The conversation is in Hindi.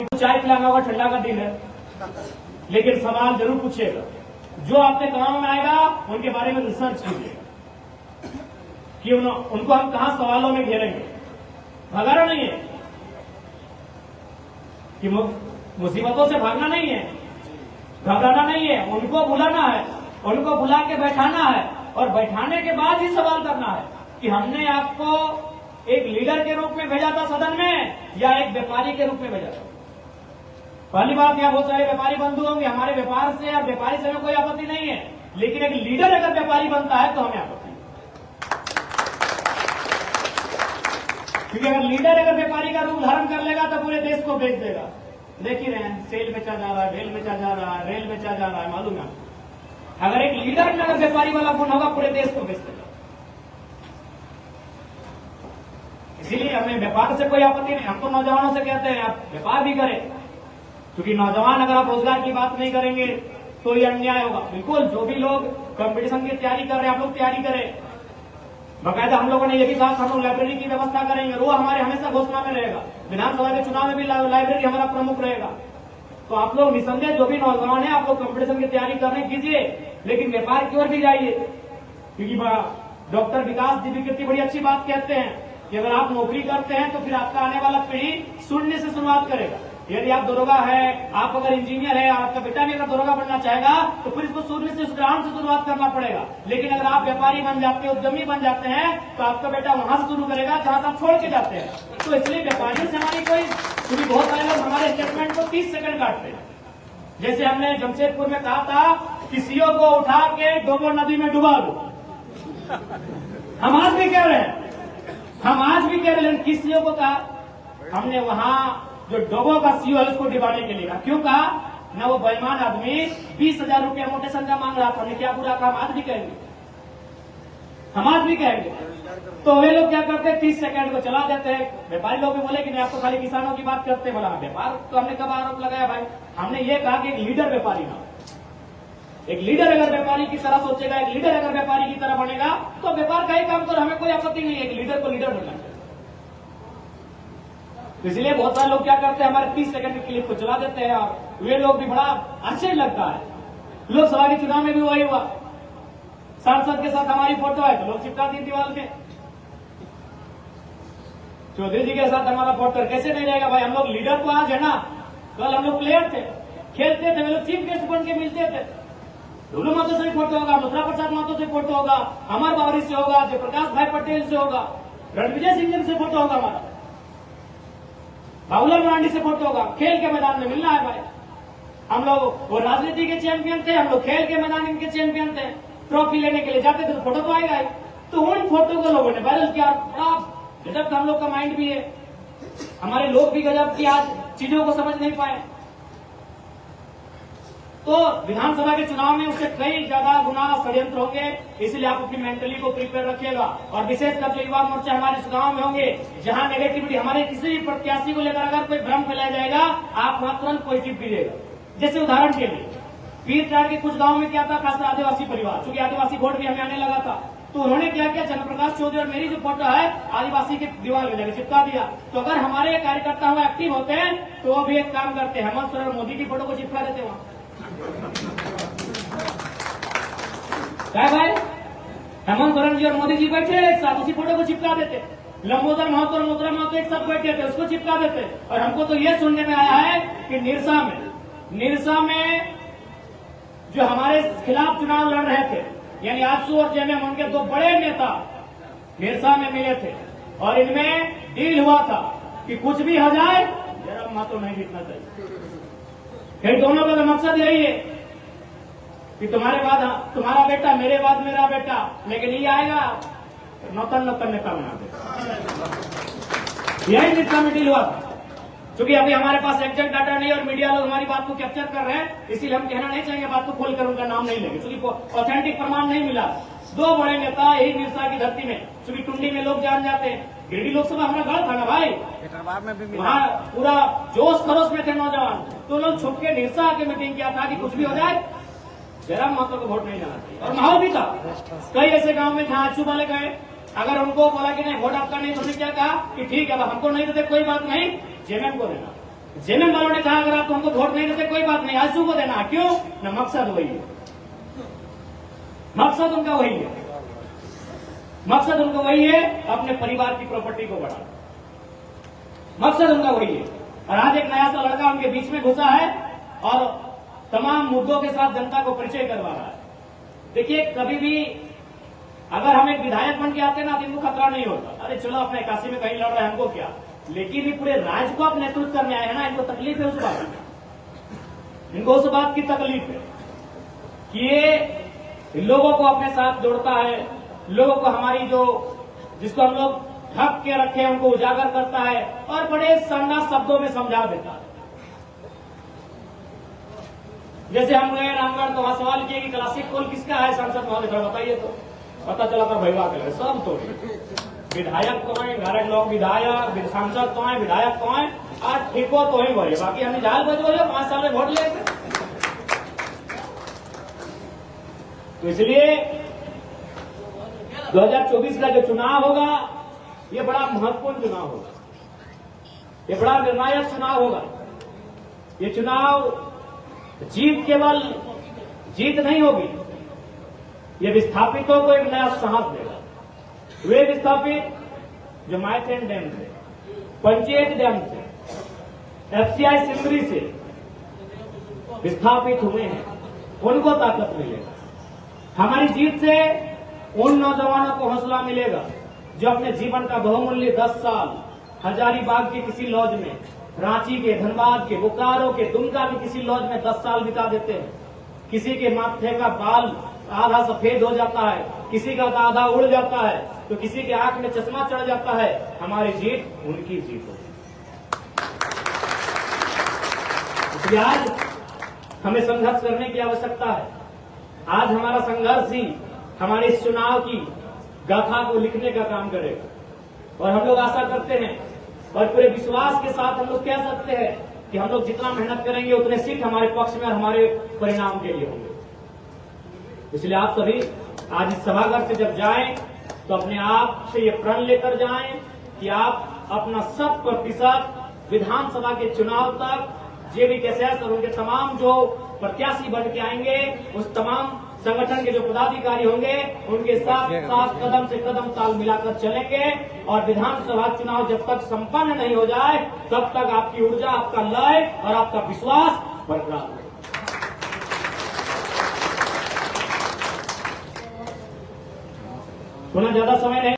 चाय पिलाना होगा, ठंडा का दिन है, लेकिन सवाल जरूर पूछिएगा। जो आपके काम में आएगा उनके बारे में रिसर्च कीजिएगा कि उनको हम कहां सवालों में घेरेंगे। भगाना नहीं है कि मुसीबतों से भागना नहीं है, घबराना नहीं है, उनको बुलाना है, उनको बुला के बैठाना है और बैठाने के बाद ही सवाल करना है कि हमने आपको एक लीडर के रूप में भेजा था सदन में या एक व्यापारी के रूप में भेजा था। पहली बात, यहाँ बहुत सारे व्यापारी बंधु होंगे, हमारे व्यापार से या व्यापारी से हमें कोई आपत्ति नहीं है, लेकिन एक लीडर अगर व्यापारी बनता है तो हमें आपत्ति है। क्योंकि अगर लीडर अगर व्यापारी का रूप धारण कर लेगा तो पूरे देश को बेच देगा। देख ही रहे हैं, सेल बेचा जा रहा है, रेल बेचा जा रहा है, रेल बेचा जा रहा है, मालूम है। अगर एक लीडर में अगर व्यापारी वाला गुण होगा पूरे देश को बेच देगा। इसीलिए हमें व्यापार से कोई आपत्ति नहीं। हम तो नौजवानों से कहते हैं आप व्यापार भी करें, क्योंकि नौजवान अगर आप रोजगार की बात नहीं करेंगे तो ये अन्याय होगा। बिल्कुल, जो भी लोग कंपटीशन की तैयारी कर रहे हैं आप लोग तैयारी करें। बाकायदा हम लोगों ने ये भी कहा हम लोग लाइब्रेरी की व्यवस्था करेंगे, वो हमारे हमेशा घोषणा में रहेगा। विधानसभा के चुनाव में भी लाइब्रेरी हमारा प्रमुख रहेगा। तो आप लोग निसंदेह जो भी नौजवान है आप लोग कंपटीशन की तैयारी करने कीजिए, लेकिन व्यापार की ओर भी जाइए। क्योंकि डॉक्टर विकास दिव्यकीर्ति बड़ी अच्छी बात कहते हैं कि अगर आप नौकरी करते हैं तो फिर आपका आने वाला पीढ़ी शून्य से शुरुआत करेगा। यदि आप दरोगा है, आप अगर इंजीनियर है और आपका बेटा भी अगर दरोगा बनना चाहेगा तो फिर इसको शून्य से उस ग्राउंड से शुरुआत करना पड़ेगा। लेकिन अगर आप व्यापारी बन जाते हैं, उद्यमी बन जाते हैं, तो आपका बेटा वहां से शुरू करेगा जहां से आप छोड़ के जाते हैं। तो इसलिए व्यापारियों से हमारी कोई, क्योंकि बहुत सारे लोग हमारे स्टेटमेंट को 30 सेकंड काटते हैं। जैसे हमने जमशेदपुर में कहा था कि सीओ को उठा के डोबो नदी में डुबा दो। हम आज भी कह रहे हैं, लेकिन किस सीओ को कहा हमने? वहां जो डोबो का सीओ है उसको डिबाने के लिए कहा। क्यों कहा? ना वो बेईमान आदमी 20,000 रुपया मोटेशन का मांग रहा था। हमने क्या बुरा कहा? हम आज भी कहेंगे। तो वे लोग क्या करते हैं, 30 सेकंड को चला देते हैं। व्यापारी लोग भी बोले कि नहीं आप तो खाली किसानों की बात करते हैं। बोला व्यापार तो हमने कब आरोप लगाया भाई? हमने ये कहा कि एक लीडर व्यापारी ना, एक लीडर अगर व्यापारी की तरह सोचेगा, एक लीडर अगर व्यापारी की तरह बनेगा तो व्यापार का ही काम करो, हमें कोई आपत्ति नहीं है। एक लीडर को लीडर बनना चाहिए। इसलिए बहुत सारे लोग क्या करते हैं, हमारे 30 सेकंड की क्लिप को चला देते हैं और वे लोग भी बड़ा आश्चर्य लगता है। लोकसभा के चुनाव में भी वही हुआ, सांसद के साथ हमारी फोटो है तो लोग चिपका दी दीवार पे। चौधरी जी के साथ हमारा फोटो कैसे नहीं रहेगा भाई? हम लोग लीडर तो आज है ना, कल हम लोग प्लेयर थे, खेलते थे, वे लोग चीफ गेस्ट बन के मिलते थे। डुल्लू महतो से फोटो होगा, मथुरा प्रसाद महतो से फोटो होगा, अमर बावरी से होगा, जयप्रकाश भाई पटेल से होगा, रणविजय सिंह से फोटो होगा, हमारा बाबूलाल मरांडी से फोटो होगा। खेल के मैदान में मिलना है भाई। हम लोग वो राजनीति के चैंपियन थे, हम लोग खेल के मैदान इनके चैंपियन थे। ट्रॉफी लेने के लिए जाते थे तो फोटो तो आएगा ही। तो उन फोटो को लोगों ने वायरल किया। बड़ा गजब का हम लोग का माइंड भी है, हमारे लोग भी गजब की आज चीजों को समझ नहीं पाए। तो विधानसभा के चुनाव में उससे कई ज्यादा गुना षड्यंत्र होंगे, इसलिए आप अपनी मेंटली को प्रिपेयर रखिएगा। और विशेषकर जो युवा मोर्चा हमारे इस गांव में होंगे, जहां नेगेटिविटी हमारे किसी भी प्रत्याशी को लेकर अगर कोई भ्रम फैलाया जाएगा, आप वहां तुरंत पॉजिटिव दीजिएगा। जैसे उदाहरण के लिए पीरटाड़ के कुछ गाँव में क्या था, खासकर आदिवासी परिवार, चूंकि आदिवासी वोट भी हमें आने लगा था, तो उन्होंने क्या किया, चंद्रप्रकाश चौधरी और मेरी जो फोटो है आदिवासी के दीवार में जाकर चिपका दिया। तो अगर हमारे कार्यकर्ता हुए एक्टिव होते हैं तो वो भी एक काम करते हैं, हेमंत सोरेन और मोदी की फोटो को चिपका देते वहां। क्या भाई, हेमंत सोरेन जी और मोदी जी बैठे एक साथ, उसी फोटो को चिपका देते। लंबोदर महतो और मथुरा महतो एक साथ बैठे थे, उसको चिपका देते। और हमको तो ये सुनने में आया है कि निरसा में जो हमारे खिलाफ चुनाव लड़ रहे थे, यानी आजसू और जेएमएम, उनके दो बड़े नेता निरसा में मिले थे और इनमें डील हुआ था कि कुछ भी हो जाए जरा महतो नहीं जीतना चाहिए। फिर दोनों का मकसद यही है कि तुम्हारे बाद तुम्हारा बेटा, मेरे बाद मेरा बेटा, लेकिन ये आएगा नौतन नेता बना दे। यही निरसा में डील हुआ था। क्योंकि अभी हमारे पास एग्जैक्ट डाटा नहीं और मीडिया लोग हमारी बात को कैप्चर कर रहे हैं, इसीलिए हम कहना नहीं चाहेंगे, बात को खोलकर उनका नाम नहीं लेंगे, क्योंकि ऑथेंटिक प्रमाण नहीं मिला। दो बड़े नेता यही निरसा की धरती में, क्योंकि टुंडी में लोग जान जाते हैं, गिरिडीह लोकसभा हमारा गढ़ था ना भाई, वहाँ पूरा जोश खरोश में थे नौजवान, तो लोग छुप के निरसा आके मीटिंग किया था कि कुछ भी हो जाए जयराम महतो को वोट नहीं जाना चाहिए। और माहौल भी था। कई ऐसे गाँव में जहाँ आजू वाले गए, अगर उनको बोला कि नहीं वोट आपका नहीं, तो उन्होंने क्या कहा कि ठीक है हमको नहीं देते कोई बात नहीं, जेएमएम को देना। जेएमएम वालों ने कहा अगर आप हमको वोट नहीं देते कोई बात नहीं, आजसू को देना। क्यों ना, मकसद वही है, मकसद उनका वही है, मकसद उनका वही है अपने परिवार की प्रॉपर्टी को बढ़ाना, मकसद उनका वही है। और आज एक नया सा लड़का उनके बीच में घुसा है और तमाम मुद्दों के साथ जनता को परिचय करवा रहा है। देखिए, कभी भी अगर हम एक विधायक बन के आते ना तो इनको खतरा नहीं होता, अरे चलो अपने 81 में कहीं लड़ रहे हैं, हमको क्या। लेकिन ये पूरे राज्य को आप नेतृत्व करने आए हैं ना, इनको तकलीफ है उस बात की, इनको उस बात की तकलीफ है कि ये लोगों को अपने साथ जोड़ता है, लोगों को हमारी जो जिसको हम लोग ढक के रखे हैं उनको उजागर करता है और बड़े शानदार शब्दों में समझा देता है। जैसे हम गए रामगढ़ तो वहां सवाल किए कि क्लासिक कोल किसका है, सांसद महोदय थोड़ा बताइए, तो पता चला था भैया के सब तो विधायक तो है, घर लोग विधायक, सांसद तो है, विधायक तो है, आज ठेको तो ही बोले, बाकी हमने जाल बज बोले 5 साल में वोट लेंगे। तो इसलिए 2024 का जो चुनाव होगा ये बड़ा महत्वपूर्ण चुनाव होगा, ये बड़ा निर्णायक चुनाव होगा। ये चुनाव जीत केवल जीत नहीं होगी, ये विस्थापितों को एक नया साहस देगा। वे विस्थापित जो माइथन डैम से, पंचायत डैम से, एफसीआई सिमरी से विस्थापित हुए हैं, उनको ताकत मिलेगा। हमारी जीत से उन नौजवानों को हौसला मिलेगा जो अपने जीवन का बहुमूल्य 10 साल हजारीबाग के किसी लॉज में, रांची के, धनबाद के, बोकारो के, दुमका के किसी लॉज में 10 साल बिता देते हैं। किसी के माथे का बाल आधा सफेद हो जाता है, किसी का आधा उड़ जाता है, तो किसी के आंख में चश्मा चढ़ जाता है। हमारी जीत उनकी जीत होगी। इसलिए आज हमें संघर्ष करने की आवश्यकता है। आज हमारा संघर्ष ही हमारे इस चुनाव की गाथा को लिखने का काम करेगा। और हम लोग आशा करते हैं और पूरे विश्वास के साथ हम लोग कह सकते हैं कि हम लोग जितना मेहनत करेंगे उतने सीट हमारे पक्ष में और हमारे परिणाम के लिए होंगे। इसलिए आप सभी आज इस सभागार से जब जाएं तो अपने आप से ये प्रण लेकर जाएं कि आप अपना 100% विधानसभा के चुनाव तक जेबी कैसेस और उनके तमाम जो प्रत्याशी बन के आएंगे, उस तमाम संगठन के जो पदाधिकारी होंगे उनके साथ साथ कदम से कदम ताल मिलाकर चलेंगे। और विधानसभा चुनाव जब तक संपन्न नहीं हो जाए तब तक आपकी ऊर्जा, आपका लय और आपका विश्वास बरकरार रहे। थोड़ा ज्यादा समय नहीं।